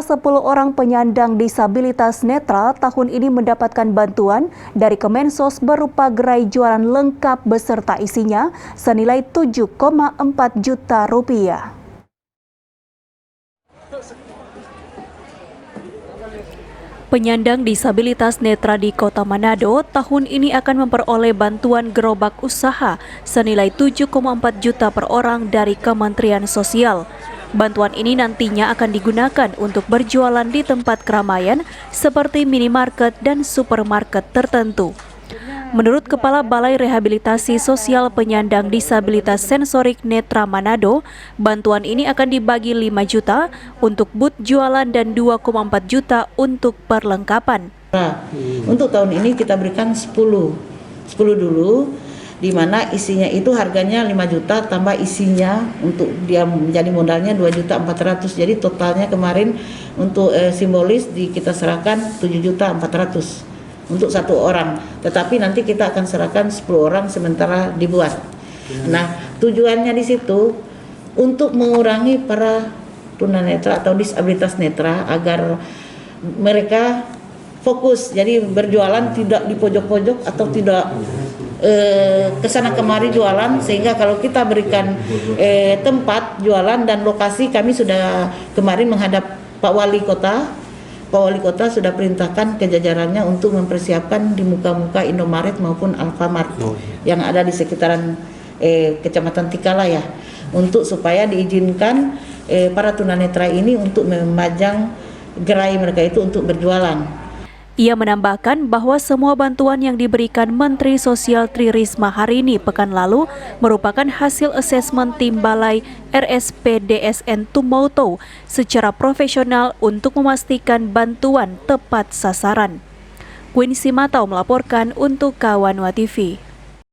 10 orang penyandang disabilitas netra tahun ini mendapatkan bantuan dari Kemensos berupa gerai jualan lengkap beserta isinya senilai 7,4 juta rupiah. Penyandang disabilitas netra di Kota Manado tahun ini akan memperoleh bantuan gerobak usaha senilai 7,4 juta per orang dari Kementerian Sosial. Bantuan ini nantinya akan digunakan untuk berjualan di tempat keramaian seperti minimarket dan supermarket tertentu. Menurut Kepala Balai Rehabilitasi Sosial Penyandang Disabilitas Sensorik Netra Manado, bantuan ini akan dibagi 5 juta untuk booth jualan dan 2,4 juta untuk perlengkapan. Nah, untuk tahun ini kita berikan 10 dulu, di mana isinya itu harganya 5 juta tambah isinya untuk dia menjadi modalnya 2.400.000. Jadi totalnya kemarin untuk simbolis kita serahkan 7.400.000 untuk satu orang. Tetapi nanti kita akan serahkan 10 orang sementara dibuat. Nah, tujuannya di situ untuk mengurangi para tunanetra atau disabilitas netra agar mereka fokus, jadi berjualan tidak di pojok-pojok atau tidak kesana kemari jualan, sehingga kalau kita berikan tempat jualan dan lokasi, kami sudah kemarin menghadap Pak Wali Kota. Pak Wali Kota sudah perintahkan ke jajarannya untuk mempersiapkan di muka-muka Indomaret maupun Alfamart yang ada di sekitaran Kecamatan Tikala ya, untuk supaya diizinkan para tunanetra ini untuk memajang gerai mereka itu untuk berjualan. Ia menambahkan bahwa semua bantuan yang diberikan Menteri Sosial Tri Risma hari ini pekan lalu merupakan hasil asesmen tim Balai RSPDSN Tumoto secara profesional untuk memastikan bantuan tepat sasaran. Quincy Matau melaporkan untuk Kawanwa TV.